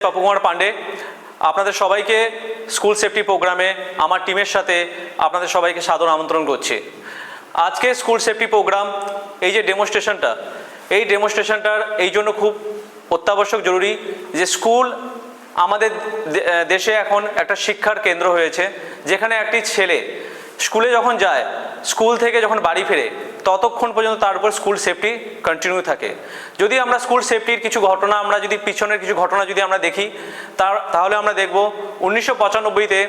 তপকুমার পান্ডে আপনাদের সবাইকে school safety প্রোগ্রামে আমার টিমের সাথে আপনাদের সবাইকে সাদর আমন্ত্রণ করছি। আজকে স্কুল সেফটি প্রোগ্রাম এই যে ডেমনস্ট্রেশনটার এই জন্য খুব অত্যাবশ্যক জরুরি যে স্কুল আমাদের দেশে এখন একটা শিক্ষার কেন্দ্র হয়েছে, যেখানে একটি ছেলে স্কুলে যখন যায়, স্কুল থেকে যখন বাড়ি ফেরে, ততক্ষণ পর্যন্ত তার উপর স্কুল সেফটি কন্টিনিউ থাকে। যদি আমরা স্কুল সেফটির কিছু ঘটনা, আমরা যদি পিছনের কিছু ঘটনা যদি আমরা দেখি, তাহলে আমরা দেখব 1995-তে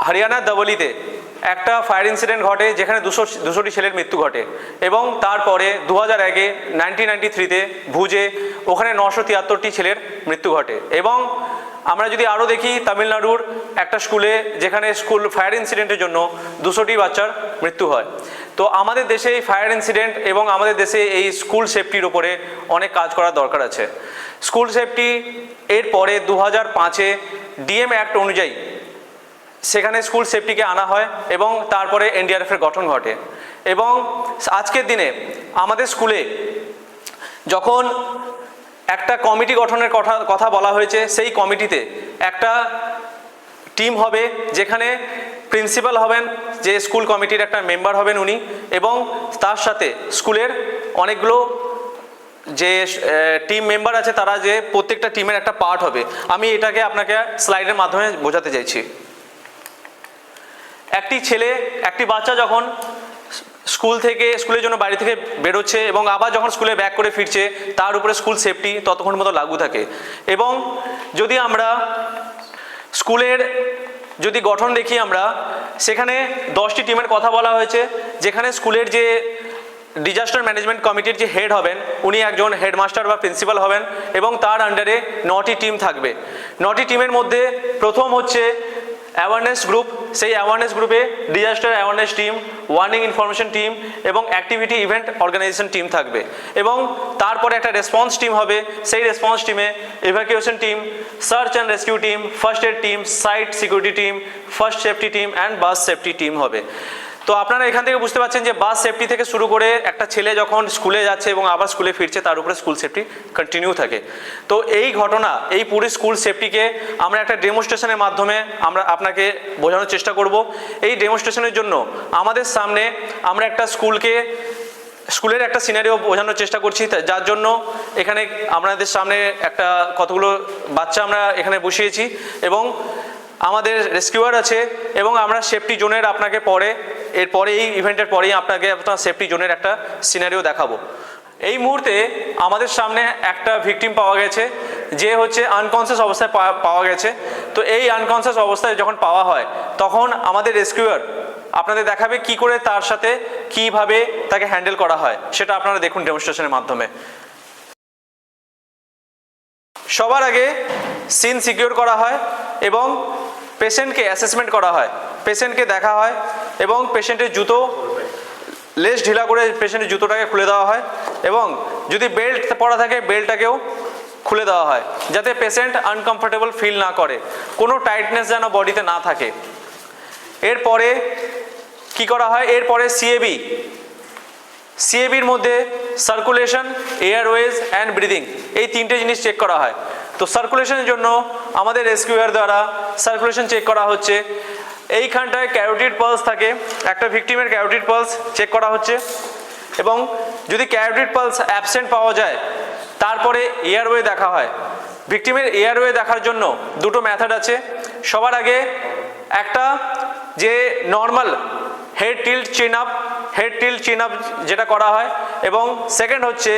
হরিয়ানার দাবলিতে একটা ফায়ার ইনসিডেন্ট ঘটে, যেখানে 200টি ছেলের মৃত্যু ঘটে। এবং তারপরে 2001-এ 1993-তে ভুজে ওখানে 973টি ছেলের মৃত্যু ঘটে। এবং আমরা যদি আরও দেখি তামিলনাড়ুর একটা স্কুলে, যেখানে স্কুল ফায়ার ইনসিডেন্টের জন্য 200টি বাচ্চার মৃত্যু হয়। তো আমাদের দেশে এই ফায়ার ইনসিডেন্ট এবং আমাদের দেশে এই স্কুল সেফটির উপরে অনেক কাজ করার দরকার আছে। স্কুল সেফটি এর পরে 2005-এ ডিএম অ্যাক্ট অনুযায়ী সেখানে স্কুল সেফটিকে আনা হয় এবং তারপরে এনডিআরএফের গঠন ঘটে। এবং আজকের দিনে আমাদের স্কুলে যখন একটা কমিটি গঠনের কথা বলা হয়েছে, সেই কমিটিতে একটা টিম হবে, যেখানে প্রিন্সিপাল হবেন, যে স্কুল কমিটির একটা মেম্বার হবেন উনি, এবং তার সাথে স্কুলের অনেকগুলো যে টিম মেম্বার আছে, তারা যে প্রত্যেকটা টিমের একটা পার্ট হবে। আমি এটাকে আপনাকে স্লাইডের মাধ্যমে বোঝাতে চাইছি। একটি বাচ্চা যখন স্কুলের জন্য বাড়ি থেকে বেরোচ্ছে এবং আবার যখন স্কুলে ব্যাক করে ফিরছে, তার উপরে স্কুল সেফটি ততক্ষণ মতো লাগু থাকে। এবং যদি আমরা স্কুলের যদি গঠন দেখি, আমরা সেখানে 10টি টিমের কথা বলা হয়েছে, যেখানে স্কুলের যে ডিজাস্টার ম্যানেজমেন্ট কমিটির যে হেড হবেন, উনি একজন হেডমাস্টার বা প্রিন্সিপাল হবেন, এবং তার আন্ডারে 9টি টিম থাকবে। 9টি টিমের মধ্যে প্রথম হচ্ছে অ্যাওয়ারনেস গ্রুপ। সেই অ্যাওয়ারনেস গ্রুপে disaster awareness team, warning information team এবং অ্যাক্টিভিটি ইভেন্ট অর্গানাইজেশন টিম থাকবে। এবং তারপরে একটা রেসপন্স টিম হবে। সেই রেসপন্স টিমে evacuation team, search and rescue team, first aid team, site security team, first safety team and bus safety team হবে। তো আপনারা এখান থেকে বুঝতে পারছেন যে বাস সেফটি থেকে শুরু করে একটা ছেলে যখন স্কুলে যাচ্ছে এবং আবার স্কুলে ফিরছে, তার উপরে স্কুল সেফটি কন্টিনিউ থাকে। তো এই ঘটনা, এই পুরো স্কুল সেফটিকে আমরা একটা ডেমনস্ট্রেশনের মাধ্যমে আমরা আপনাকে বোঝানোর চেষ্টা করব। এই ডেমনস্ট্রেশনের জন্য আমাদের সামনে আমরা একটা স্কুলের একটা সিনারিও বোঝানোর চেষ্টা করছি, যার জন্য এখানে আমাদের সামনে একটা কতগুলো বাচ্চা আমরা এখানে বসিয়েছি এবং আমাদের রেস্কিউয়ার আছে, এবং আমরা সেফটি জোনের আপনাকে এরপরে এই ইভেন্টের পরেই আপনাকে আপনার সেফটি জোনের একটা সিনারিও দেখাবো। এই মুহূর্তে আমাদের সামনে একটা ভিকটিম পাওয়া গেছে, যে হচ্ছে আনকনসিয়াস অবস্থায় পাওয়া গেছে। তো এই আনকনসিয়াস অবস্থায় যখন পাওয়া হয়, তখন আমাদের রেস্কিউয়ার আপনাদের দেখাবে কি করে তার সাথে কিভাবে তাকে হ্যান্ডেল করা হয়, সেটা আপনারা দেখুন ডেমনস্ট্রেশনের মাধ্যমে। সবার আগে সিন সিকিউর করা হয় এবং পেশেন্টকে অ্যাসেসমেন্ট করা হয়, পেশেন্টকে দেখা হয় এবং পেশেন্টের জুতো লেস ঢিলা করে পেশেন্টের জুতোটাকে খুলে দেওয়া হয়, এবং যদি বেল্ট পরা থাকে বেল্টটাকেও খুলে দেওয়া হয়, যাতে পেশেন্ট আনকমফোর্টেবল ফিল না করে, কোনো টাইটনেস যেন বডিতে না থাকে। এরপরে কি করা হয়, এরপরে সিএবির মধ্যে সার্কুলেশন, এয়ারওয়েজ অ্যান্ড ব্রিদিং, এই 3টে জিনিস চেক করা হয়। তো সার্কুলেশনের জন্য আমাদের রেস্কিউয়ার দ্বারা সার্কুলেশন চেক করা হচ্ছে। এইখানটায় ক্যারোটিড পালস থাকে, একটা ভিকটিমের ক্যারোটিড পালস চেক করা হচ্ছে, এবং যদি ক্যারোটিড পালস অ্যাবসেন্ট পাওয়া যায়, তারপরে এয়ারওয়ে দেখা হয়। ভিকটিমের এয়ারওয়ে দেখার জন্য 2টো মেথড আছে। সবার আগে একটা যে নর্মাল হেড টিল্ট চিন আপ যেটা করা হয়, এবং সেকেন্ড হচ্ছে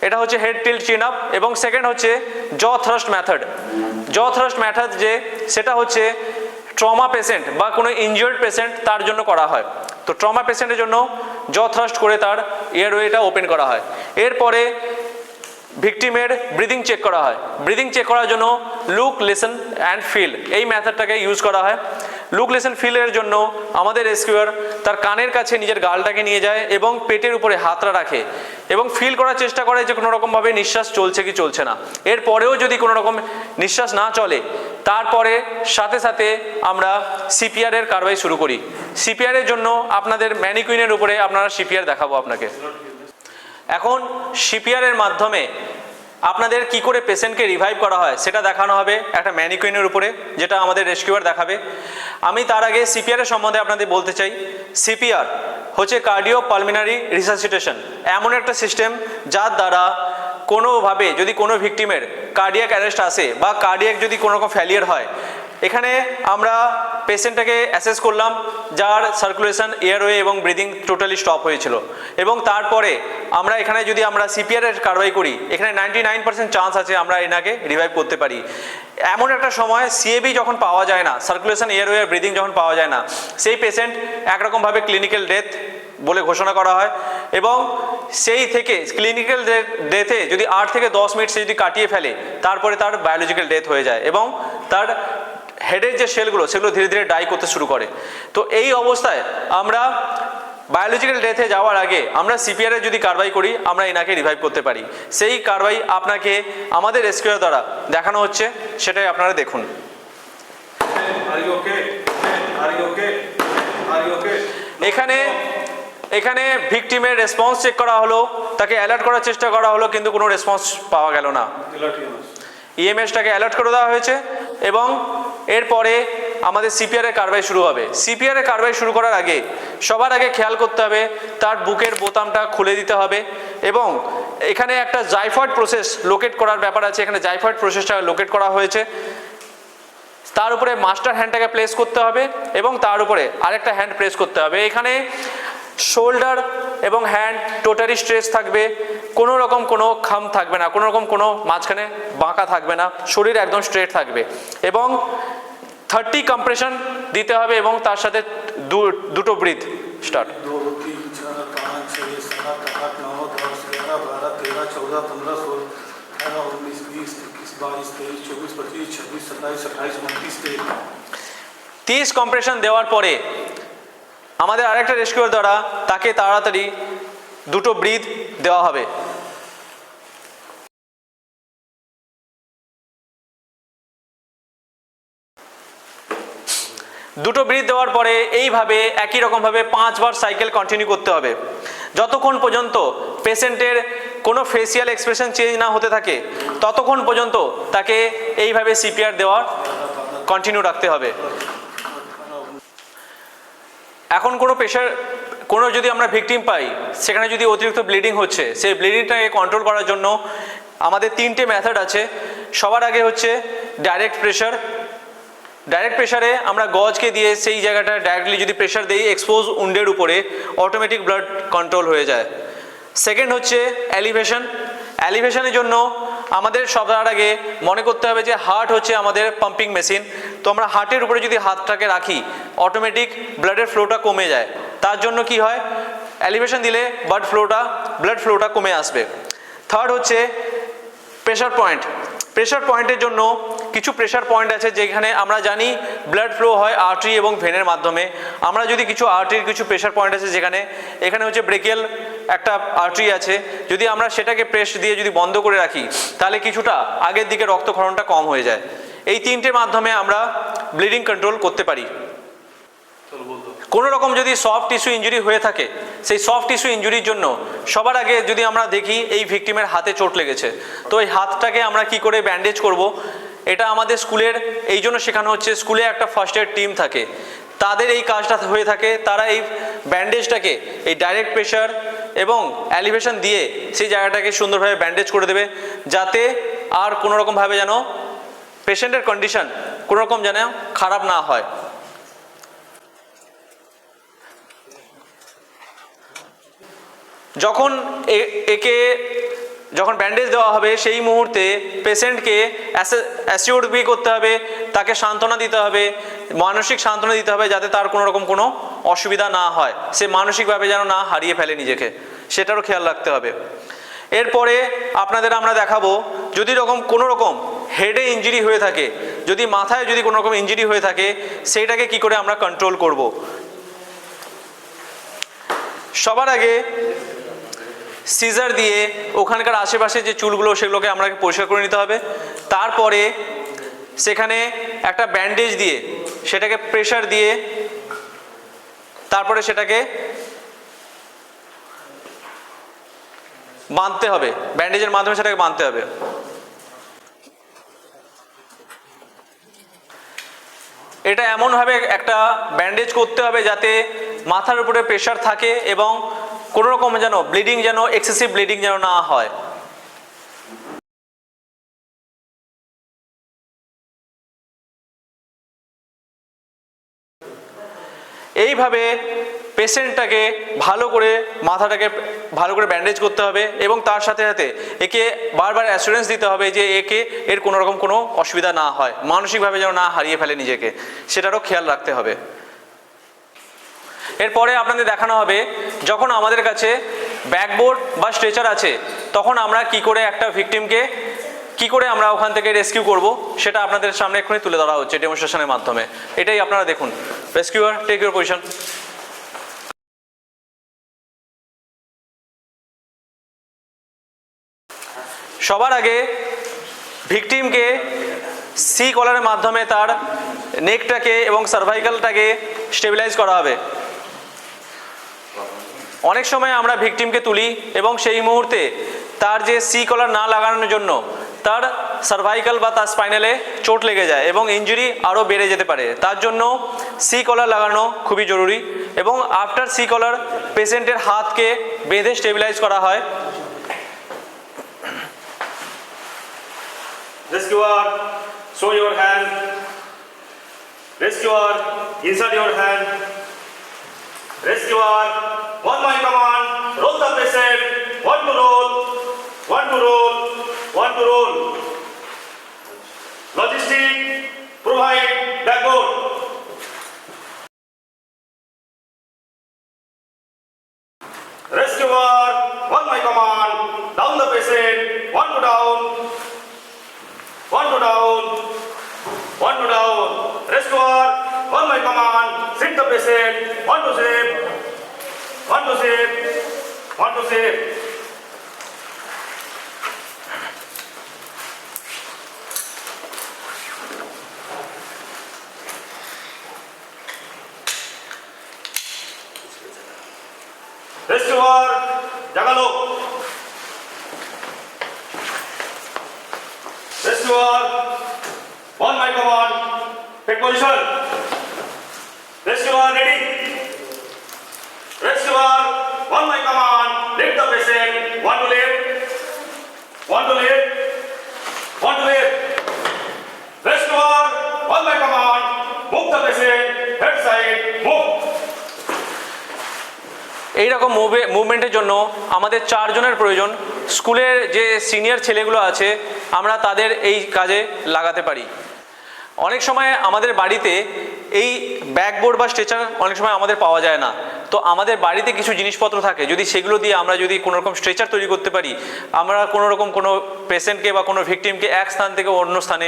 এটা হচ্ছে হেড টিল্ট চিন আপ, এবং সেকেন্ড হচ্ছে জ থ্রাস্ট মেথড, যে সেটা হচ্ছে ট্রমা পেশেন্ট বা কোনো ইনজিওর্ড পেশেন্ট তার জন্য করা হয়। তো ট্রমা পেশেন্টের জন্য জ থ্রাস্ট করে তার এয়ারওয়েটা ওপেন করা হয়। এরপরে ভিকটিমের ব্রিদিং চেক করা হয়। ব্রিদিং চেক করার জন্য লুক, লিসেন অ্যান্ড ফিল, এই মেথডটাকে ইউজ করা হয়। লুক, লিসেন, ফিলের জন্য আমাদের রেস্কিউয়ার তার কানের কাছে নিজের গালটাকে নিয়ে যায় এবং পেটের উপরে হাতটা রাখে এবং ফিল করার চেষ্টা করে যে কোনো রকমভাবে নিঃশ্বাস চলছে কি চলছে না। এরপরেও যদি কোনো রকম নিঃশ্বাস না চলে, তারপরে সাথে সাথে আমরা সিপিআরের কারবাই শুরু করি। সিপিআরের জন্য আপনাদের ম্যানিকুইনের উপরে আপনারা সিপিআর দেখাবো আপনাকে। এখন সিপিআরের মাধ্যমে আপনাদের কি করে পেশেন্টকে রিভাইভ করা হয় সেটা দেখানো হবে একটা ম্যানিকুইনের উপরে, যেটা আমাদের রেস্কিউয়ার দেখাবে। আমি তার আগে সিপিআর এর সম্বন্ধে আপনাদের বলতে চাই। সিপিআর হচ্ছে কার্ডিও পালমিনারি রিসাসিটেশন, এমন একটা সিস্টেম যার দ্বারা কোনোভাবে যদি কোনো ভিকটিমের কার্ডিয়াক অ্যারেস্ট আসে বা কার্ডিয়াক যদি কোনো রকম ফেলিয়ার হয়, এখানে আমরা পেশেন্টটাকে অ্যাসেস করলাম যার সার্কুলেশন, এয়ারওয়ে এবং ব্রিদিং টোটালি স্টপ হয়েছিল, এবং তারপরে আমরা এখানে যদি আমরা সিপিআর এর কারবাই করি, এখানে 99% চান্স আছে আমরা এনাকে রিভাইভ করতে পারি। এমন একটা সময় সিএবি যখন পাওয়া যায় না, সার্কুলেশন, এয়ারওয়ে, ব্রিদিং যখন পাওয়া যায় না, সেই পেশেন্ট একরকমভাবে ক্লিনিক্যাল ডেথ বলে ঘোষণা করা হয়, এবং সেই থেকে ক্লিনিক্যাল ডেথে যদি 8 থেকে 10 মিনিট সে যদি কাটিয়ে ফেলে, তারপরে তার বায়োলজিক্যাল ডেথ হয়ে যায় এবং তার হেডের যে সেলগুলো সেগুলো ধীরে ধীরে ডাই করতে শুরু করে। তো এই অবস্থায় আমরা বায়োলজিক্যাল ডেথে যাওয়ার আগে আমরা সিপিআর এর যদি কারবাই করি, আমরা এনাকে রিভাইভ করতে পারি। সেই কারবাই আপনাকে আমাদের রেস্কিউয়ার দ্বারা দেখানো হচ্ছে, সেটাই আপনারা দেখুন। এখানে ভিকটিমের রেসপন্স চেক করা হলো, তাকে অ্যালার্ট করার চেষ্টা করা হলো, কিন্তু কোনো রেসপন্স পাওয়া গেল না। ইএমএসটাকে অ্যালার্ট করে দেওয়া হয়েছে এবং এরপরে আমাদের সিপিআর এর কারবাই শুরু হবে। সিপিআর এর কারবাই শুরু করার আগে সবার আগে খেয়াল করতে হবে তার বুকের বোতামটা খুলে দিতে হবে, এবং এখানে একটা জাইফয়েড প্রসেস লোকেট করার ব্যাপার আছে। এখানে জাইফয়েড প্রসেসটা লোকেট করা হয়েছে, তার উপরে মাস্টার হ্যান্ডটাকে প্লেস করতে হবে এবং তার উপরে আরেকটা হ্যান্ড প্রেস করতে হবে। এখানে শোল্ডার এবং হ্যান্ড টোটালি স্ট্রেচ থাকবে, কোনো রকম কোনো খাম থাকবে না, কোনো রকম কোনো মাঝখানে বাঁকা থাকবে না, শরীর একদম স্ট্রেট থাকবে, এবং 30 কম্প্রেশন দিতে হবে এবং তার সাথে দুটো ব্রিথ স্টার্ট। 2 3 4 5 6 7 8 9 10 11 12 13 14 15 16 18 19 20 21 22 23 24 25 26 27 28 29 30 কম্প্রেশন দেওয়ার পরে আমাদের আরেকটা রেস্কিউয়ার দ্বারা তাকে তাড়াতাড়ি দুটো ব্রিথ দেওয়া হবে। দুটো ব্রিথ দেওয়ার পরে এইভাবে একই রকমভাবে 5 বার সাইকেল কন্টিনিউ করতে হবে, যতক্ষণ পর্যন্ত পেশেন্টের কোনো ফেসিয়াল এক্সপ্রেশন চেঞ্জ না হতে থাকে ততক্ষণ পর্যন্ত তাকে এইভাবে সিপিআর দেওয়া কন্টিনিউ রাখতে হবে। এখন কোনো যদি আমরা ভিকটিম পাই, সেখানে যদি অতিরিক্ত ব্লিডিং হচ্ছে, সেই ব্লিডিংটাকে কন্ট্রোল করার জন্য আমাদের 3টে মেথড আছে। সবার আগে হচ্ছে ডাইরেক্ট প্রেশার। ডাইরেক্ট প্রেশারে আমরা গজকে দিয়ে সেই জায়গাটা ডাইরেক্টলি যদি প্রেশার দিই এক্সপোজ উন্ডের উপরে, অটোমেটিক ব্লাড কন্ট্রোল হয়ে যায়। সেকেন্ড হচ্ছে এলিভেশন। এলিভেশনের জন্য আমাদের সবার আগে মনে করতে হবে যে হার্ট হচ্ছে আমাদের পাম্পিং মেশিন, তো আমরা হার্টের উপরে যদি হাতটাকে রাখি অটোমেটিক ব্লাডের ফ্লোটা কমে যায়। তার জন্য কি হয়, এলিভেশন দিলে ব্লাড ফ্লোটা কমে আসবে। থার্ড হচ্ছে প্রেশার পয়েন্ট। প্রেশার পয়েন্টের জন্য কিছু প্রেশার পয়েন্ট আছে যেখানে আমরা জানি ব্লাড ফ্লো হয় আর্টারি এবং ভেনের মাধ্যমে। আমরা যদি কিছু আর্টারির কিছু প্রেশার পয়েন্ট আছে যেখানে এখানে হচ্ছে ব্রেকিয়াল একটা আর্টারি আছে, যদি আমরা সেটাকে প্রেস দিয়ে যদি বন্ধ করে রাখি তাহলে কিছুটা আগের দিকে রক্তক্ষরণটা কম হয়ে যায়। এই 3টের মাধ্যমে আমরা ব্লিডিং কন্ট্রোল করতে পারি। কোনো রকম যদি সফট টিস্যু ইঞ্জুরি হয়ে থাকে, সেই সফট টিস্যু ইঞ্জুরির জন্য সবার আগে যদি আমরা দেখি এই ভিকটিমের হাতে চোট লেগেছে, তো এই হাতটাকে আমরা কি করে ব্যান্ডেজ করব, এটা আমাদের স্কুলের এই জন্য শেখানো হচ্ছে। স্কুলে একটা ফার্স্ট এড টিম থাকে, তাদের এই কাজটা হয়ে থাকে। তারা এই ব্যান্ডেজটাকে এই ডাইরেক্ট প্রেশার এবং এলিভেশন দিয়ে সেই জায়গাটাকে সুন্দরভাবে ব্যান্ডেজ করে দেবে, যাতে আর কোনো রকমভাবে যেন পেশেন্টের কন্ডিশন কোনো রকম যেন খারাপ না হয়। যখন ব্যান্ডেজ দেওয়া হবে সেই মুহূর্তে পেশেন্টকে অ্যাসিওর বি করতে হবে, তাকে সান্ত্বনা দিতে হবে, মানসিক সান্ত্বনা দিতে হবে, যাতে তার কোনো রকম কোনো অসুবিধা না হয়, সে মানসিকভাবে যেন না হারিয়ে ফেলে নিজেকে, সেটারও খেয়াল রাখতে হবে। এরপরে আপনাদের আমরা দেখাবো যদি কোনো রকম হেডে ইঞ্জুরি হয়ে থাকে, যদি মাথায় যদি কোনো রকম ইঞ্জুরি হয়ে থাকে, সেইটাকে কি করে আমরা কন্ট্রোল করব। সবার আগে সিজার দিয়ে ওখানকার আশেপাশে যে চুলগুলো সেগুলোকে আমরা পরিষ্কার করে নিতে হবে। তারপরে সেখানে একটা ব্যান্ডেজ দিয়ে সেটাকে প্রেশার দিয়ে তারপরে সেটাকে বাঁধতে হবে, ব্যান্ডেজের মাধ্যমে সেটাকে বাঁধতে হবে। এটা এমনভাবে একটা ব্যান্ডেজ করতে হবে যাতে মাথার উপরে প্রেশার থাকে এবং কোনো রকম যেন ব্লিডিং, যেন এক্সেসিভ ব্লিডিং যেন না হয়। এইভাবে পেশেন্টটাকে ভালো করে মাথাটাকে ভালো করে ব্যান্ডেজ করতে হবে এবং তার সাথে সাথে একে বারবার অ্যাসুরেন্স দিতে হবে যে এর কোনো রকম কোনো অসুবিধা না হয়, মানসিকভাবে যেন না হারিয়ে ফেলে নিজেকে, সেটারও খেয়াল রাখতে হবে। এরপরে আপনাদের দেখানো হবে যখন আমাদের কাছে ব্যাকবোর্ড বা স্ট্রেচার আছে তখন আমরা কি করে একটা ভিকটিমকে কি করে আমরা ওখান থেকে রেস্কিউ করব সেটা আপনাদের সামনে এক্ষুনি তুলে ধরা হচ্ছে ডেমনস্ট্রেশনের মাধ্যমে। এটাই আপনারা দেখুন। Rescuer, take your position. সবার আগে ভিকটিমকে সি কলারের মাধ্যমে তার নেকটাকে এবং সার্ভাইকালটাকে স্টেবিলাইজ করা হবে। অনেক সময় আমরা ভিকটিমকে তুলি এবং সেই মুহূর্তে তার যে সি কলার না লাগানোর জন্য তার সার্ভাইকাল বা তার স্পাইনালে চোট লেগে যায় এবং ইনজুরি আরও বেড়ে যেতে পারে। তার জন্য সি কলার লাগানো খুবই জরুরি এবং আফটার সি কলার পেশেন্টের হাতকে বেঁধে স্টেবিলাইজ করা হয়। Rescuer, show your hand. Rescuer, insert your hand. Rescuer, on my command, roll the patient. One to roll, one to roll, one to roll. Logistic, provide backboard. Rescuer, on my command, down the patient. One to down. One to down, one to down. Rescuer, on my command, sit the patient. One to save, one to save, one to save. Rescuer, jagalo. Rescuer, on my command, take position. Rescuer ready. Rescuer, on my command, lift the patient. One to left, one to left, one to left. Rescuer, on my command, move the patient, head side, move. এইরকম মুভমেন্টের জন্য আমাদের 4 জনের প্রয়োজন। স্কুলের যে senior ছেলেগুলো আছে আমরা তাদের এই কাজে লাগাতে পারি। অনেক সময় আমাদের বাড়িতে এই ব্যাকবোর্ড বা স্ট্রেচার অনেক সময় আমাদের পাওয়া যায় না, তো আমাদের বাড়িতে কিছু জিনিসপত্র থাকে, যদি সেগুলো দিয়ে আমরা যদি কোনো রকম স্ট্রেচার তৈরি করতে পারি, আমরা কোনো রকম কোনো পেশেন্টকে বা কোনো ভিকটিমকে এক স্থান থেকে অন্য স্থানে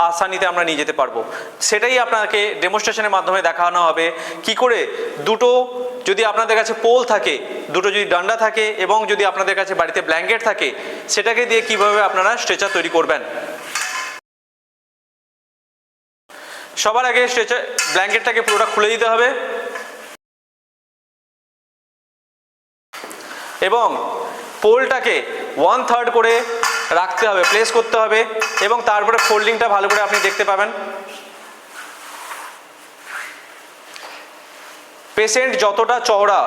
আসানিতে আমরা নিয়ে যেতে পারবো। সেটাই আপনাকে ডেমনস্ট্রেশনের মাধ্যমে দেখানো হবে কি করে দুটো, যদি আপনাদের কাছে পোল থাকে, দুটো যদি ডান্ডা থাকে এবং যদি আপনাদের কাছে বাড়িতে ব্ল্যাঙ্কেট থাকে, সেটাকে দিয়ে কিভাবে আপনারা স্ট্রেচার তৈরি করবেন। সবার আগে স্ট্রেচার ব্ল্যাঙ্কেটটাকে পুরোটা খুলে দিতে হবে এবং পোলটাকে 1/3 করে রাখতে হবে, প্লেস করতে হবে এবং তারপরে ফোল্ডিংটা ভালো করে আপনি দেখতে পাবেন। পেশেন্ট যতটা চওড়া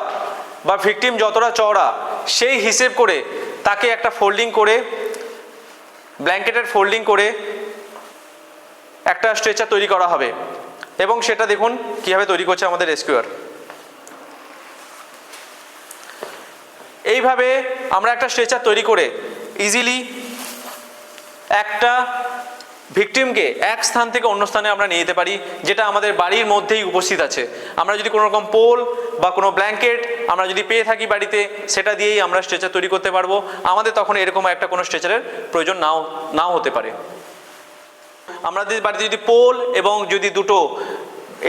বা ভিকটিম যতটা চওড়া সেই হিসেব করে তাকে একটা ফোল্ডিং করে, ব্ল্যাঙ্কেটের ফোল্ডিং করে একটা স্ট্রেচার তৈরি করা হবে এবং সেটা দেখুন কীভাবে তৈরি করছে আমাদের রেস্কিউয়ার। এইভাবে আমরা একটা স্ট্রেচার তৈরি করে ইজিলি একটা ভিকটিমকে এক স্থান থেকে অন্য স্থানে আমরা নিয়ে যেতে পারি, যেটা আমাদের বাড়ির মধ্যেই উপস্থিত আছে। আমরা যদি কোনো রকম পোল বা কোনো ব্ল্যাঙ্কেট আমরা যদি পেয়ে থাকি বাড়িতে, সেটা দিয়েই আমরা স্ট্রেচার তৈরি করতে পারবো। আমাদের তখন এরকম একটা কোনো স্ট্রেচারের প্রয়োজন নাও হতে পারে। আমাদের বাড়িতে যদি পোল এবং যদি দুটো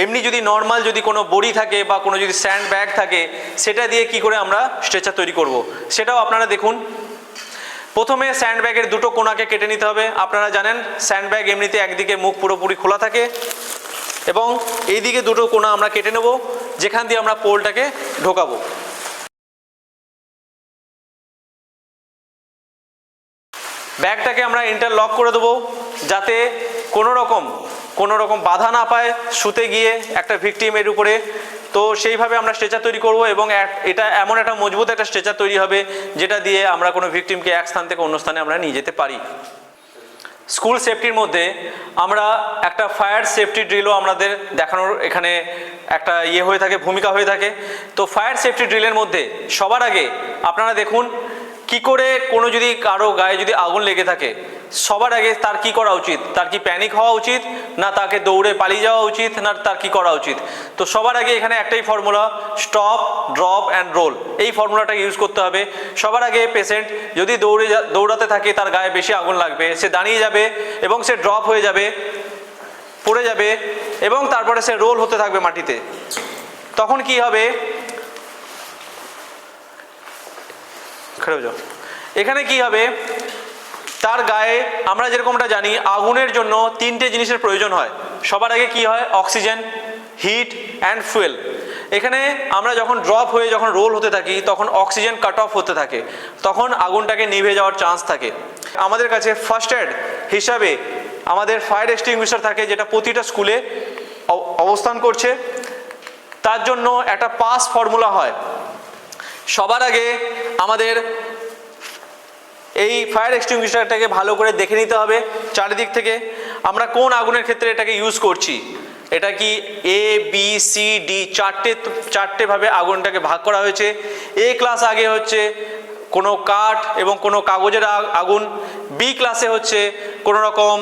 এমনি যদি নর্মাল যদি কোনো বড়ি থাকে বা কোনো যদি স্যান্ড ব্যাগ থাকে, সেটা দিয়ে কি করে আমরা স্ট্রেচার তৈরি করব সেটাও আপনারা দেখুন। প্রথমে স্যান্ড ব্যাগের দুটো কোণাকে কেটে নিতে হবে। আপনারা জানেন স্যান্ড ব্যাগ এমনিতে একদিকে মুখ পুরোপুরি খোলা থাকে এবং এইদিকে দুটো কোণা আমরা কেটে নেব, যেখান দিয়ে আমরা পোলটাকে ঢোকাবো। ব্যাগটাকে আমরা ইন্টারলক করে দেবো যাতে কোনো রকম বাধা না পায় শুতে গিয়ে একটা ভিকটিমের উপরে, তো সেইভাবে আমরা স্ট্রেচার তৈরি করব এবং এটা এমন একটা মজবুত একটা স্ট্রেচার তৈরি হবে যেটা দিয়ে আমরা কোনো ভিকটিমকে এক স্থান থেকে অন্য স্থানে আমরা নিয়ে যেতে পারি। স্কুল সেফটির মধ্যে আমরা একটা ফায়ার সেফটি ড্রিলও আমাদের দেখানোর এখানে একটা হয়ে থাকে, ভূমিকা হয়ে থাকে। তো ফায়ার সেফটি ড্রিলের মধ্যে সবার আগে আপনারা দেখুন কি করে কোনো যদি কারো গায়ে যদি আগুন লেগে থাকে, সবার আগে তার কি করা উচিত, তার কি প্যানিক হওয়া উচিত, না তাকে দৌড়ে পালিয়ে যাওয়া উচিত, না তার কি করা উচিত। তো সবার আগে এখানে একটাই formula, stop, drop and roll, এই ফর্মুলাটা ইউজ করতে হবে। সবার আগে পেশেন্ট যদি দৌড়াতে থাকে, তার গায়ে বেশি আগুন লাগবে, সে দাঁড়িয়ে যাবে এবং সে ড্রপ হয়ে যাবে, পড়ে যাবে এবং তারপরে সে রোল হতে থাকবে মাটিতে। তখন কি হবে, এখানে কি হবে, তার গায়ে আমরা যেরকমটা জানি আগুনের জন্য তিনটে জিনিসের প্রয়োজন হয়। সবার আগে কি হয়, অক্সিজেন, হিট অ্যান্ড ফুয়েল। এখানে আমরা যখন ড্রপ হয়ে যখন রোল হতে থাকি তখন অক্সিজেন কাট অফ হতে থাকে, তখন আগুনটাকে নিভে যাওয়ার চান্স থাকে। আমাদের কাছে ফার্স্ট এড হিসাবে আমাদের ফায়ার এক্সটিংগুইশার থাকে, যেটা প্রতিটা স্কুলে অবস্থান করছে। তার জন্য একটা পাস ফর্মুলা হয়। সবার আগে আমাদের এই ফায়ার এক্সটিংগুইশারটাকে ভালো করে দেখে নিতে হবে চারিদিক থেকে, আমরা কোন আগুনের ক্ষেত্রে এটাকে ইউজ করছি। এটা কি এ বি সি ডি চারটে ভাবে আগুনটাকে ভাগ করা হয়েছে। এ ক্লাস আগে হচ্ছে কোনো কাঠ এবং কোনো কাগজের আগুন, বি ক্লাসে হচ্ছে কোনো রকম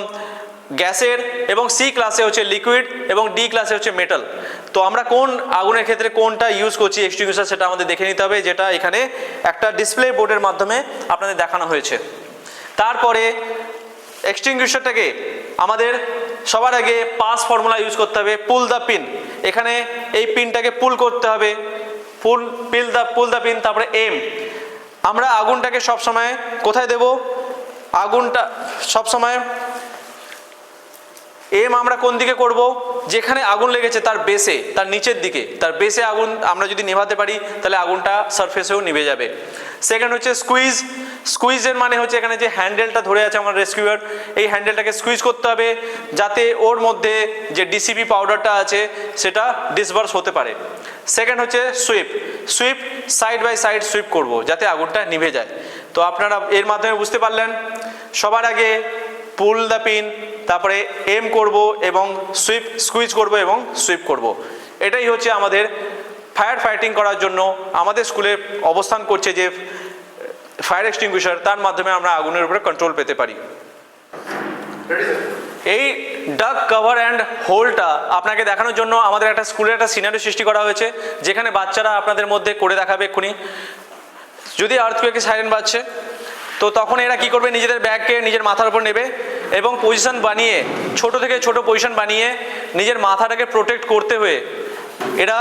গ্যাসের, এবং সি ক্লাসে হচ্ছে লিকুইড, এবং ডি ক্লাসে হচ্ছে মেটাল। তো আমরা কোন আগুনের ক্ষেত্রে কোনটা ইউজ করছি এক্সটিংগুইশার, সেটা আমাদের দেখে নিতে হবে, যেটা এখানে একটা ডিসপ্লে বোর্ডের মাধ্যমে আপনাদের দেখানো হয়েছে। তারপরে এক্সটিংগুইশারটাকে আমাদের সবার আগে পাস ফর্মুলা ইউজ করতে হবে, পুল দ্য পিন। এখানে এই পিনটাকে পুল করতে হবে, পুল দ্য পিন। তারপরে এম, আমরা আগুনটাকে সবসময় কোথায় দেব, আগুনটা সবসময় এম আমরা কোন দিকে করব, যেখানে আগুন লেগেছে তার বেসে, তার নিচের দিকে, তার বেসে আগুন আমরা যদি নেভাতে পারি তাহলে আগুনটা সারফেসেও নিভে যাবে। সেকেন্ড হচ্ছে স্কুইজ। স্কুইজের মানে হচ্ছে এখানে যে হ্যান্ডেলটা ধরে আছে আমার রেস্কিউয়ার, এই হ্যান্ডেলটাকে স্কুইজ করতে হবে যাতে ওর মধ্যে যে ডিসিপি পাউডারটা আছে সেটা ডিসবার্স হতে পারে। সেকেন্ড হচ্ছে sweep. Sweep side by side sweep করব যাতে আগুনটা নিভে যায়। তো আপনারা এর মাধ্যমে বুঝতে পারলেন, সবার আগে পুল দ্য পিন, তারপরে এম করব এবং স্কুইজ করব এবং সুইপ করব। এটাই হচ্ছে আমাদের ফায়ার ফাইটিং করার জন্য আমাদের স্কুলে অবস্থান করছে যে ফায়ার এক্সটিংগুইশার, তার মাধ্যমে আমরা আগুনের উপরে কন্ট্রোল পেতে পারি। এই ডাক কভার অ্যান্ড হোলটা আপনাকে দেখানোর জন্য আমাদের একটা স্কুলের একটা সিনারিও সৃষ্টি করা হয়েছে, যেখানে বাচ্চারা আপনাদের মধ্যে করে দেখাবে এক্ষুনি। যদি আর্থকুয়েকে সাইরেন বাজছে তো তখন এরা কি করবে, নিজেদের ব্যাগকে নিজের মাথার উপর নেবে এবং পজিশন বানিয়ে, ছোট থেকে ছোট পজিশন বানিয়ে নিজের মাথাটাকে প্রোটেক্ট করতে হয়ে এরা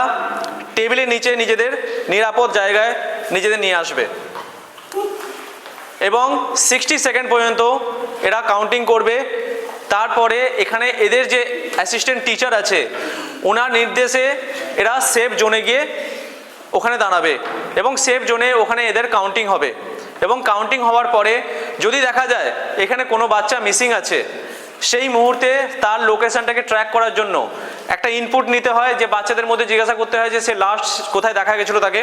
টেবিলের নিচে নিজেদের নিরাপদ জায়গায় নিজেদের নিয়ে আসবে এবং 60 সেকেন্ড পর্যন্ত এরা কাউন্টিং করবে। তারপরে এখানে এদের যে অ্যাসিস্ট্যান্ট টিচার আছে ওনার নির্দেশে এরা সেফ জোনে গিয়ে ওখানে দাঁড়াবে এবং সেফ জোনে ওখানে এদের কাউন্টিং হবে। এবং কাউন্টিং হওয়ার পরে যদি দেখা যায় এখানে কোনো বাচ্চা মিসিং আছে, সেই মুহূর্তে তার লোকেশনটাকে ট্র্যাক করার জন্য একটা ইনপুট নিতে হয়, যে বাচ্চাদের মধ্যে জিজ্ঞাসা করতে হয় যে সে লাস্ট কোথায় দেখা গেছিলো তাকে,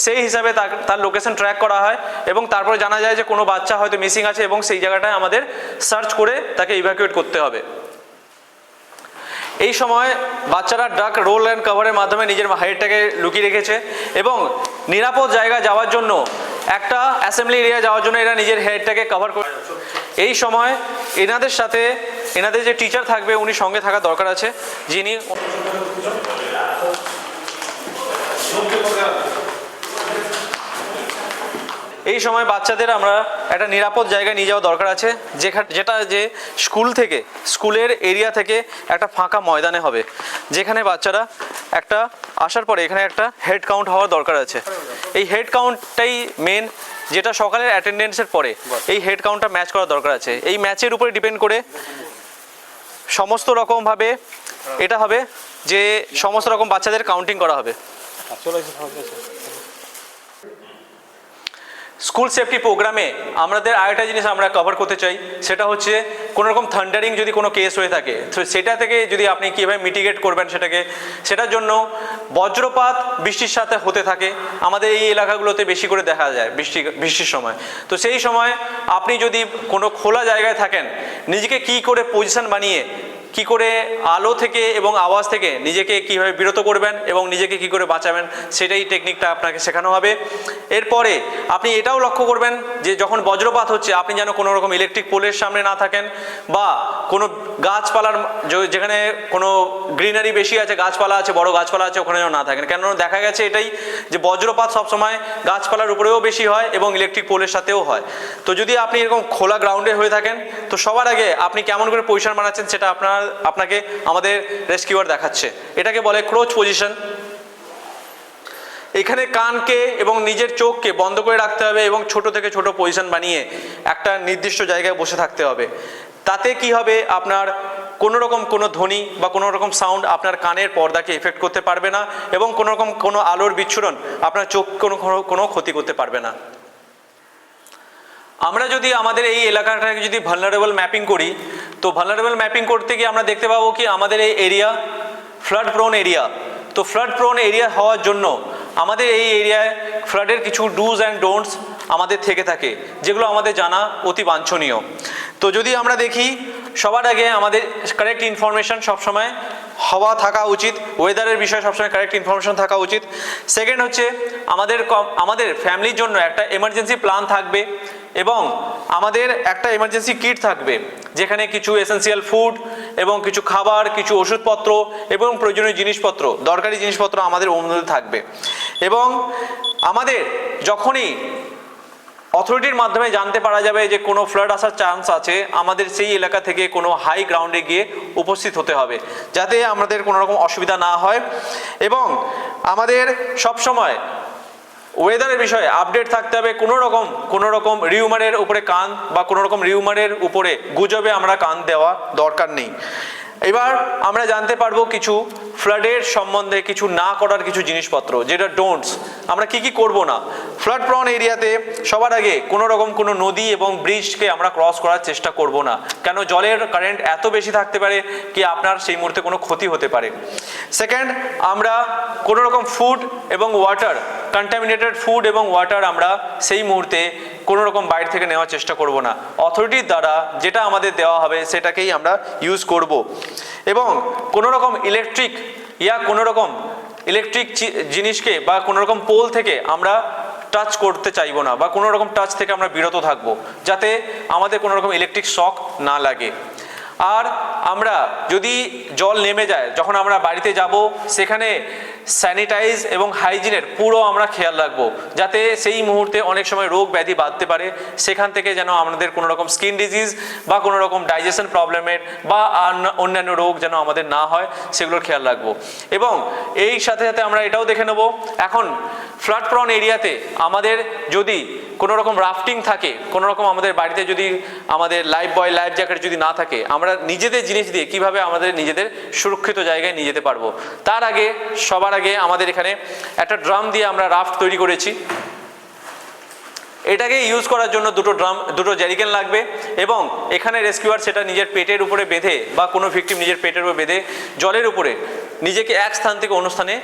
সেই হিসাবে তার লোকেশন ট্র্যাক করা হয় এবং তারপরে জানা যায় যে কোনো বাচ্চা হয়তো মিসিং আছে এবং সেই জায়গাটায় আমাদের সার্চ করে তাকে ইভ্যাকুয়েট করতে হবে। এই সময় বাচ্চারা ডাক রোল অ্যান্ড কভারের মাধ্যমে নিজের হেডটাকে লুকিয়ে রেখেছে এবং নিরাপদ জায়গা যাওয়ার জন্য, একটা অ্যাসেম্বলি এরিয়া যাওয়ার জন্য এরা নিজের হেডটাকে কভার করে। এই সময় এনাদের সাথে এনাদের যে টিচার থাকবে উনি সঙ্গে থাকা দরকার আছে, যিনি এই সময় বাচ্চাদের আমরা একটা নিরাপদ জায়গায় নিয়ে যাওয়া দরকার আছে, যেটা যে স্কুলের এরিয়া থেকে একটা ফাঁকা ময়দানে হবে, যেখানে বাচ্চারা একটা আসার পরে এখানে একটা হেড কাউন্ট হওয়ার দরকার আছে। এই হেড কাউন্টটাই মেন, যেটা সকালের অ্যাটেন্ডেন্সের পরে এই হেড কাউন্টটা ম্যাচ করার দরকার আছে। এই ম্যাচের উপরে ডিপেন্ড করে সমস্ত রকমভাবে এটা হবে যে সমস্ত রকম বাচ্চাদের কাউন্টিং করা হবে। স্কুল সেফটি প্রোগ্রামে আমাদের আরেকটা জিনিস আমরা কভার করতে চাই, সেটা হচ্ছে কোনো রকম থান্ডারিং যদি কোনো কেস হয়ে থাকে, তো সেটা থেকে যদি আপনি কীভাবে মিটিগেট করবেন সেটার জন্য বজ্রপাত বৃষ্টির সাথে হতে থাকে আমাদের এই এলাকাগুলোতে বেশি করে দেখা যায় বৃষ্টির সময়। তো সেই সময় আপনি যদি কোনো খোলা জায়গায় থাকেন, নিজেকে কি করে পজিশন বানিয়ে কি করে আলো থেকে এবং আওয়াজ থেকে নিজেকে কীভাবে বিরত করবেন এবং নিজেকে কি করে বাঁচাবেন, সেটাই টেকনিকটা আপনাকে শেখানো হবে। এরপরে আপনি এটাও লক্ষ্য করবেন যে যখন বজ্রপাত হচ্ছে আপনি যেন কোনো রকম ইলেকট্রিক পোলের সামনে না থাকেন বা কোনো গাছপালার যেখানে কোনো গ্রিনারি বেশি আছে, গাছপালা আছে, বড় গাছপালা আছে, ওখানে যেন না থাকেন। কেন দেখা গেছে এটাই যে বজ্রপাত সবসময় গাছপালার উপরেও বেশি হয় এবং ইলেকট্রিক পোলের সাথেও হয়। তো যদি আপনি এরকম খোলা গ্রাউন্ডে হয়ে থাকেন, তো সবার আগে আপনি কেমন করে পজিশন বানাচ্ছেন সেটা আপনাকে আমাদের রেস্কিউয়ার দেখাচ্ছে। এটাকে বলে ক্রোচ পজিশন। এখানে কানকে এবং নিজের চোখকে বন্ধ করে রাখতে হবে এবং ছোট থেকে ছোট পজিশন বানিয়ে একটা নির্দিষ্ট জায়গায় বসে থাকতে হবে। তাতে কি হবে, আপনার কোনো রকম কোনো ধ্বনি বা কোনো রকম সাউন্ড আপনার কানের পর্দাকে এফেক্ট করতে পারবে না এবং কোনো রকম কোনো আলোর বিচ্ছুরণ আপনার চোখ কোনো ক্ষতি করতে পারবে না। আমরা যদি আমাদের এই এলাকাটাকে যদি ভালনারেবল ম্যাপিং করি, তো ভালনারেবল ম্যাপিং করতে গিয়ে আমরা দেখতে পাবো কি আমাদের এই এরিয়া ফ্লাড প্রোন এরিয়া। তো ফ্লাড প্রোন এরিয়া হওয়ার জন্য আমাদের এই এরিয়ায় ফ্লাডের কিছু ডুজ অ্যান্ড ডোন্টস আমাদের থেকে থাকে, যেগুলো আমাদের জানা অতি বাঞ্ছনীয়। তো যদি আমরা দেখি, সবার আগে আমাদের কারেক্ট ইনফরমেশন সবসময় হওয়া থাকা উচিত, ওয়েদারের বিষয়ে সবসময় কারেক্ট ইনফরমেশন থাকা উচিত। সেকেন্ড হচ্ছে আমাদের ফ্যামিলির জন্য একটা এমার্জেন্সি প্ল্যান থাকবে এবং আমাদের একটা এমার্জেন্সি কিট থাকবে, যেখানে কিছু এসেন্সিয়াল ফুড এবং কিছু খাবার, কিছু ওষুধপত্র এবং প্রয়োজনীয় জিনিসপত্র, দরকারি জিনিসপত্র আমাদের মধ্যে থাকবে। এবং আমাদের যখনই অথরিটির মাধ্যমে জানতে পারা যাবে যে কোনো ফ্লাড আসার চান্স আছে, আমাদের সেই এলাকা থেকে কোনো হাই গ্রাউন্ডে গিয়ে উপস্থিত হতে হবে, যাতে আমাদের কোনো রকম অসুবিধা না হয়। এবং আমাদের সবসময় ওয়েদারের বিষয়ে আপডেট থাকতে হবে। কোনো রকম রিউমারের উপরে কান বা কোনো রকম রিউমারের উপরে গুজবে আমরা কান দেওয়া দরকার নেই। এবার আমরা জানতে পারবো কিছু ফ্লাডের সম্বন্ধে কিছু না করার কিছু জিনিসপত্র, যেটা ডোন্টস। আমরা কি কি করব না। ফ্লাড প্রন এরিয়াতে সবার আগে কোনো রকম কোনো নদী এবং ব্রিজকে আমরা ক্রস করার চেষ্টা করব না, কেন জলের কারেন্ট এত বেশি থাকতে পারে কি আপনার সেই মুহূর্তে কোনো ক্ষতি হতে পারে। সেকেন্ড, আমরা কোনো রকম ফুড এবং ওয়াটার, কন্টামিনেটেড ফুড এবং ওয়াটার আমরা সেই মুহূর্তে কোনো রকম বাইরে থেকে নেওয়ার চেষ্টা করব না। অথরিটির দ্বারা যেটা আমাদের দেওয়া হবে সেটাকেই আমরা ইউজ করব। এবং কোনো রকম কোনো রকম ইলেকট্রিক জিনিসকে বা কোনো রকম পোল থেকে আমরা টাচ করতে চাইবো না বা কোনো রকম টাচ থেকে আমরা বিরত থাকবো, যাতে আমাদের কোনো রকম ইলেকট্রিক শক না লাগে। আর আমরা যদি জল নেমে যায়, যখন আমরা বাড়িতে যাব, সেখানে স্যানিটাইজ এবং হাইজিনের পুরো আমরা খেয়াল রাখবো, যাতে সেই মুহূর্তে অনেক সময় রোগ ব্যাধি বাঁধতে পারে, সেখান থেকে যেন আমাদের কোনো রকম স্কিন ডিজিজ বা কোনো রকম ডাইজেশন প্রবলেমের বা অন্যান্য রোগ যেন আমাদের না হয়, সেগুলোর খেয়াল রাখবো। এবং এই সাথে সাথে আমরা এটাও দেখে নেব, এখন ফ্লাড প্রন এরিয়াতে আমাদের যদি কোনো রকম রাফটিং থাকে, কোনো রকম আমাদের বাড়িতে যদি আমাদের লাইফ বয় লাইফ জ্যাকেট যদি না থাকে, আমরা নিজেদের জিনিস দিয়ে কিভাবে আমাদের নিজেদের সুরক্ষিত জায়গায় নিয়ে যেতে পারবো। তার আগে সবার আগে আমাদের এখানে একটা ড্রাম দিয়ে আমরা রাফট তৈরি করেছি। এটাকে ইউজ করার জন্য দুটো জ্যারিকেন লাগবে এবং এখানে রেস্কিউয়ার সেটা নিজের পেটের উপরে বেঁধে বা কোনো ভিকটিম নিজের পেটের উপরে বেঁধে জলের উপরে নিজেকে এক স্থান থেকে অন্য স্থানে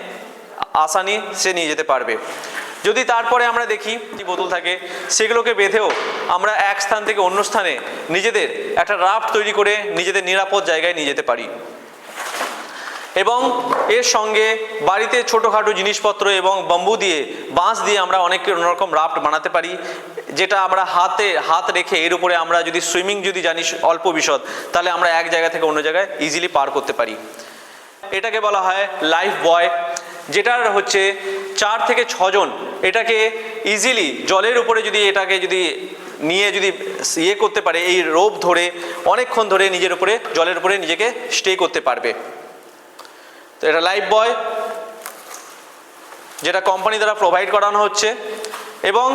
আসানি সে নিয়ে যেতে পারবে। যদি তারপরে আমরা দেখি বোতল থাকে, সেগুলোকে বেঁধেও আমরা এক স্থান থেকে অন্য স্থানে নিজেদের একটা রাফট তৈরি করে নিজেদের নিরাপদ জায়গায় নিয়ে যেতে পারি। এবং এর সঙ্গে বাড়িতে ছোটোখাটো জিনিসপত্র এবং বাম্বু দিয়ে, বাঁশ দিয়ে আমরা অনেক রকম রাফট বানাতে পারি, যেটা আমরা হাত রেখে এর উপরে আমরা যদি সুইমিং যদি জানি অল্প বিশদ, তাহলে আমরা এক জায়গা থেকে অন্য জায়গায় ইজিলি পার করতে পারি। এটাকে বলা হয় লাইফ বয়, যেটার হচ্ছে 4 থেকে 6 জন এটাকে ইজিলি জলের উপরে এটাকে নিয়ে করতে পারে, এই রোপ ধরে অনেকক্ষণ ধরে নিজের উপরে জলের উপরে নিজেকে স্টে করতে পারবে। তো এটা লাইফ বয়, যেটা কোম্পানি দ্বারা প্রোভাইড করানো হচ্ছে। এবং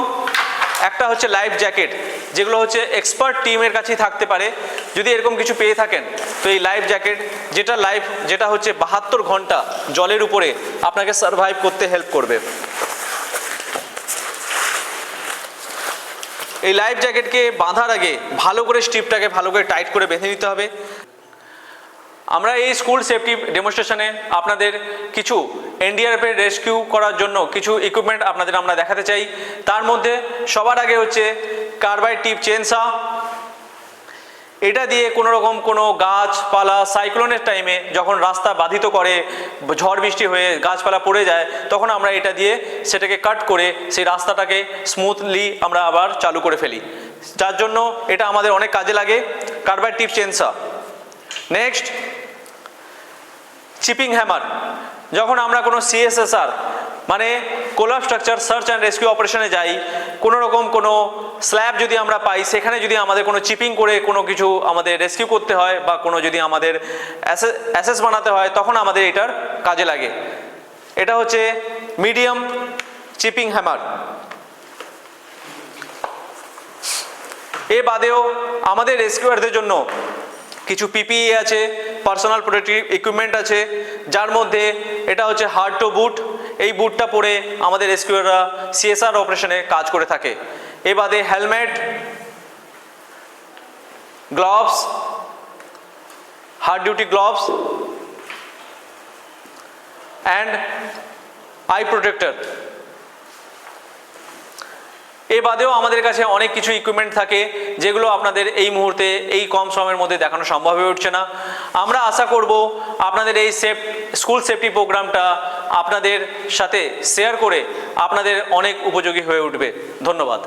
একটা হচ্ছে লাইফ জ্যাকেট, যেগুলো হচ্ছে এক্সপার্ট টিমের কাছেই থাকতে পারে। যদি এরকম কিছু পেয়ে থাকেন, তো এই লাইফ জ্যাকেট যেটা হচ্ছে 72 ঘন্টা জলের উপরে আপনাকে সার্ভাইভ করতে হেল্প করবে। এই লাইফ জ্যাকেটকে বাঁধার আগে ভালো করে স্ট্রিপটাকে ভালো করে টাইট করে বেঁধে নিতে হবে। আমরা এই স্কুল সেফটি ডেমনস্ট্রেশনে আপনাদের কিছু এনডিআরএফের রেস্কিউ করার জন্য কিছু ইকুইপমেন্ট আপনাদের আমরা দেখাতে চাই। তার মধ্যে সবার আগে হচ্ছে কার্বাইড টিপ চেনসা। এটা দিয়ে কোনো রকম কোনো গাছপালা সাইক্লোনের টাইমে যখন রাস্তা বাধিত করে, ঝড় বৃষ্টি হয়ে গাছপালা পড়ে যায়, তখন আমরা এটা দিয়ে সেটাকে কাট করে সেই রাস্তাটাকে স্মুথলি আমরা আবার চালু করে ফেলি, যার জন্য এটা আমাদের অনেক কাজে লাগে, carbide tip chainsaw. Next, chipping hammer. যখন আমরা কোনো সিএসএসআর মানে collapse structure search and rescue অপারেশনে যাই, কোনো রকম কোনো স্ল্যাব যদি আমরা পাই, সেখানে যদি আমাদের কোনো চিপিং করে কোনো কিছু আমাদের রেস্কিউ করতে হয় বা কোনো যদি আমাদের অ্যাসেস বানাতে হয়, তখন আমাদের এটার কাজে লাগে। এটা হচ্ছে মিডিয়াম চিপিং হ্যামার। এ বাদেও আমাদের রেস্কিউয়ারদের জন্য কিছু পিপিই আছে, পার্সোনাল প্রোটেক্টিভ ইকুইপমেন্ট আছে, যার মধ্যে এটা হচ্ছে হার্ড টু বুট। এই বুটটা পরে আমাদের রেস্কিউয়াররা সিএসআর অপারেশনে কাজ করে থাকে। এ বাদে helmet, gloves, hard duty gloves and eye protector. এ বাদেও আমাদের কাছে অনেক কিছু ইকুইপমেন্ট থাকে যেগুলো আপনাদের এই মুহূর্তে এই কম সময়ের মধ্যে দেখানো সম্ভব হয়ে উঠছে না। আমরা আশা করব আপনাদের এই স্কুল সেফটি প্রোগ্রামটা আপনাদের সাথে শেয়ার করে আপনাদের অনেক উপযোগী হয়ে উঠবে। ধন্যবাদ।